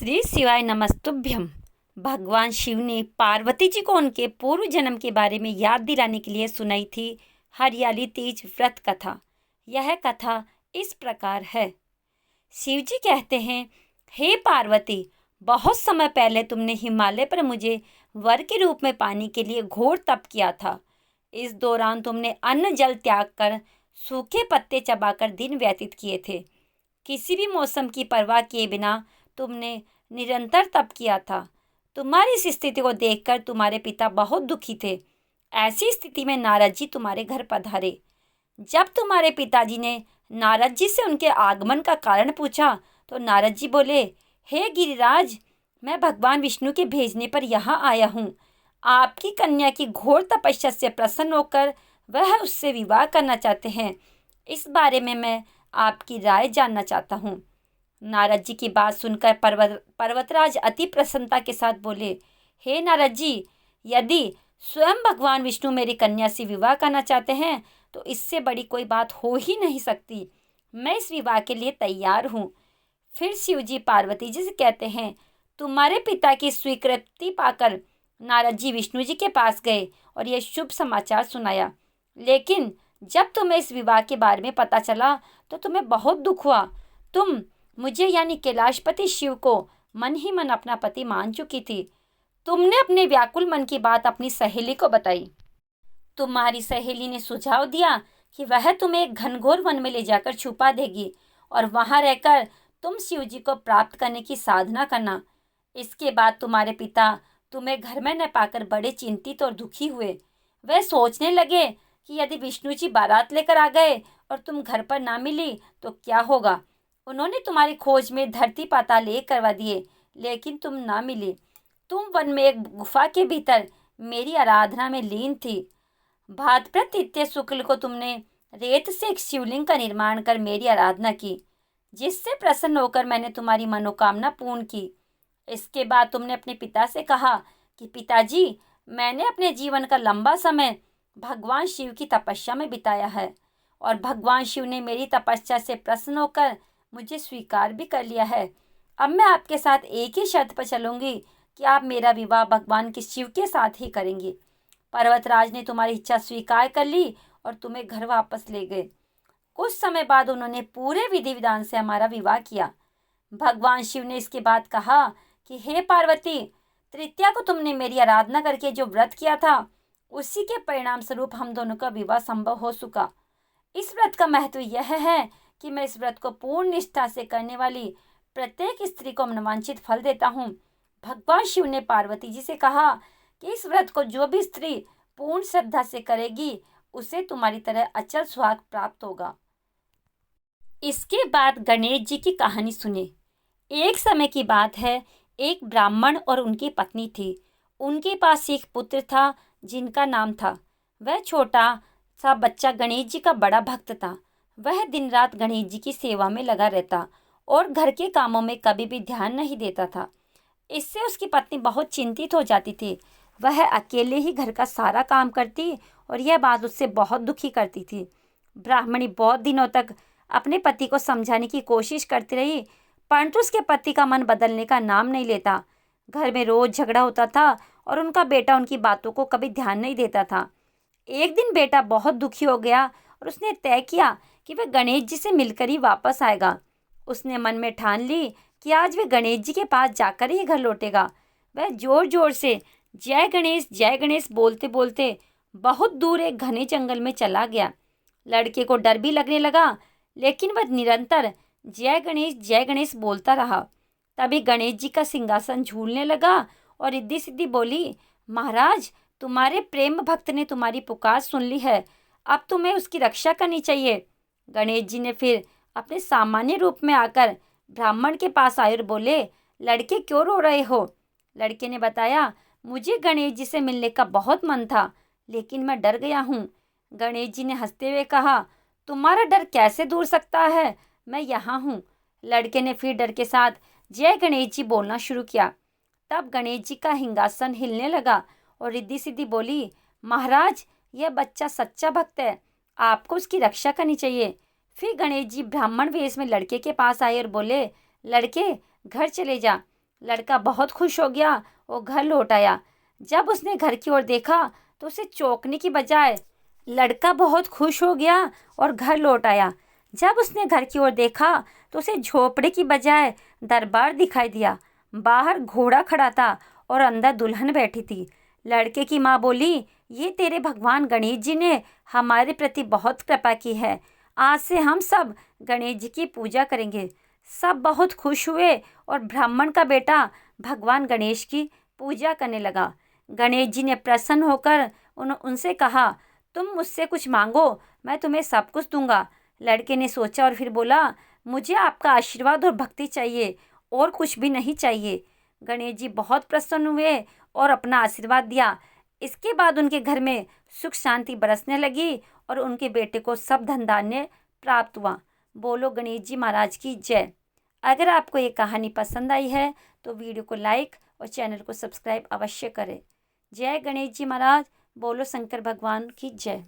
श्री शिवाय नमस्तुभ्यम। भगवान शिव ने पार्वती जी को उनके पूर्व जन्म के बारे में याद दिलाने के लिए सुनाई थी हरियाली तीज व्रत कथा। यह कथा इस प्रकार है। शिव जी कहते हैं, हे पार्वती, बहुत समय पहले तुमने हिमालय पर मुझे वर के रूप में पाने के लिए घोर तप किया था। इस दौरान तुमने अन्न जल त्याग कर सूखे पत्ते चबाकर दिन व्यतीत किए थे। किसी भी मौसम की परवाह किए बिना तुमने निरंतर तप किया था। तुम्हारी इस स्थिति को देखकर तुम्हारे पिता बहुत दुखी थे। ऐसी स्थिति में नारद जी तुम्हारे घर पधारे। जब तुम्हारे पिताजी ने नारद जी से उनके आगमन का कारण पूछा तो नारद जी बोले, हे गिरिराज, मैं भगवान विष्णु के भेजने पर यहाँ आया हूँ। आपकी कन्या की घोर तपस्या से प्रसन्न होकर वह उससे विवाह करना चाहते हैं। इस बारे में मैं आपकी राय जानना चाहता हूँ। नारद जी की बात सुनकर पर्वतराज अति प्रसन्नता के साथ बोले, हे नारद जी, यदि स्वयं भगवान विष्णु मेरी कन्या से विवाह करना चाहते हैं तो इससे बड़ी कोई बात हो ही नहीं सकती। मैं इस विवाह के लिए तैयार हूँ। फिर शिव जी पार्वती जी से कहते हैं, तुम्हारे पिता की स्वीकृति पाकर नारद जी विष्णु जी के पास गए और यह शुभ समाचार सुनाया। लेकिन जब तुम्हें इस विवाह के बारे में पता चला तो तुम्हें बहुत दुख हुआ। तुम मुझे यानी कैलाशपति शिव को मन ही मन अपना पति मान चुकी थी। तुमने अपने व्याकुल मन की बात अपनी सहेली को बताई। तुम्हारी सहेली ने सुझाव दिया कि वह तुम्हें एक घनघोर वन में ले जाकर छुपा देगी और वहां रहकर तुम शिव जी को प्राप्त करने की साधना करना। इसके बाद तुम्हारे पिता तुम्हें घर में न पाकर बड़े चिंतित और दुखी हुए। वह सोचने लगे कि यदि विष्णु जी बारात लेकर आ गए और तुम घर पर ना मिली तो क्या होगा। उन्होंने तुम्हारी खोज में धरती पाताल एक करवा दिए, लेकिन तुम ना मिली। तुम वन में एक गुफा के भीतर मेरी आराधना में लीन थी। भाद्रपद तृतीया शुक्ल को तुमने रेत से एक शिवलिंग का निर्माण कर मेरी आराधना की, जिससे प्रसन्न होकर मैंने तुम्हारी मनोकामना पूर्ण की। इसके बाद तुमने अपने पिता से कहा कि पिताजी, मैंने अपने जीवन का लंबा समय भगवान शिव की तपस्या में बिताया है और भगवान शिव ने मेरी तपस्या से प्रसन्न होकर मुझे स्वीकार भी कर लिया है। अब मैं आपके साथ एक ही शर्त पर चलूंगी कि आप मेरा विवाह भगवान के शिव के साथ ही करेंगे। पर्वतराज ने तुम्हारी इच्छा स्वीकार कर ली और तुम्हें घर वापस ले गए। कुछ समय बाद उन्होंने पूरे विधि विधान से हमारा विवाह किया। भगवान शिव ने इसके बाद कहा कि हे पार्वती, तृतीया को तुमने मेरी आराधना करके जो व्रत किया था उसी के परिणाम स्वरूप हम दोनों का विवाह संभव हो चुका। इस व्रत का महत्व यह है कि मैं इस व्रत को पूर्ण निष्ठा से करने वाली प्रत्येक स्त्री को मनवांछित फल देता हूँ। भगवान शिव ने पार्वती जी से कहा कि इस व्रत को जो भी स्त्री पूर्ण श्रद्धा से करेगी उसे तुम्हारी तरह अचल सुहाग प्राप्त होगा। इसके बाद गणेश जी की कहानी सुने। एक समय की बात है, एक ब्राह्मण और उनकी पत्नी थी। उनके पास एक पुत्र था जिनका नाम था। वह छोटा सा बच्चा गणेश जी का बड़ा भक्त था। वह दिन रात गणेश जी की सेवा में लगा रहता और घर के कामों में कभी भी ध्यान नहीं देता था। इससे उसकी पत्नी बहुत चिंतित हो जाती थी। वह अकेले ही घर का सारा काम करती और यह बात उससे बहुत दुखी करती थी। ब्राह्मणी बहुत दिनों तक अपने पति को समझाने की कोशिश करती रही, परंतु उसके पति का मन बदलने का नाम नहीं लेता। घर में रोज झगड़ा होता था और उनका बेटा उनकी बातों को कभी ध्यान नहीं देता था। एक दिन बेटा बहुत दुखी हो गया और उसने तय किया कि वह गणेश जी से मिलकर ही वापस आएगा। उसने मन में ठान ली कि आज वह गणेश जी के पास जाकर ही घर लौटेगा। वह जोर जोर से जय गणेश बोलते बोलते बहुत दूर एक घने जंगल में चला गया। लड़के को डर भी लगने लगा, लेकिन वह निरंतर जय गणेश बोलता रहा। तभी गणेश जी का सिंहासन झूलने लगा और रिद्धि सिद्धि बोली, महाराज, तुम्हारे प्रेम भक्त ने तुम्हारी पुकार सुन ली है। अब तुम्हें उसकी रक्षा करनी चाहिए। गणेश जी ने फिर अपने सामान्य रूप में आकर ब्राह्मण के पास आए और बोले, लड़के क्यों रो रहे हो। लड़के ने बताया, मुझे गणेश जी से मिलने का बहुत मन था, लेकिन मैं डर गया हूँ। गणेश जी ने हंसते हुए कहा, तुम्हारा डर कैसे दूर सकता है, मैं यहाँ हूँ। लड़के ने फिर डर के साथ जय गणेश जी बोलना शुरू किया। तब गणेश जी का सिंहासन हिलने लगा और रिद्धि सिद्धि बोली, महाराज, यह बच्चा सच्चा भक्त है, आपको उसकी रक्षा करनी चाहिए। फिर गणेश जी ब्राह्मण वेश में लड़के के पास आए और बोले, लड़के, घर चले जा। लड़का बहुत खुश हो गया और घर लौट आया। जब उसने घर की ओर देखा तो उसे चौंकने की बजाय लड़का बहुत खुश हो गया और घर लौट आया। जब उसने घर की ओर देखा तो उसे झोपड़े की बजाय दरबार दिखाई दिया। बाहर घोड़ा खड़ा था और अंदर दुल्हन बैठी थी। लड़के की माँ बोली, ये तेरे भगवान गणेश जी ने हमारे प्रति बहुत कृपा की है। आज से हम सब गणेश जी की पूजा करेंगे। सब बहुत खुश हुए और ब्राह्मण का बेटा भगवान गणेश की पूजा करने लगा। गणेश जी ने प्रसन्न होकर उनसे कहा, तुम मुझसे कुछ मांगो, मैं तुम्हें सब कुछ दूंगा। लड़के ने सोचा और फिर बोला, मुझे आपका आशीर्वाद और भक्ति चाहिए, और कुछ भी नहीं चाहिए। गणेश जी बहुत प्रसन्न हुए और अपना आशीर्वाद दिया। इसके बाद उनके घर में सुख शांति बरसने लगी और उनके बेटे को सब धन धान्य प्राप्त हुआ। बोलो गणेश जी महाराज की जय। अगर आपको ये कहानी पसंद आई है तो वीडियो को लाइक और चैनल को सब्सक्राइब अवश्य करें। जय गणेश जी महाराज। बोलो शंकर भगवान की जय।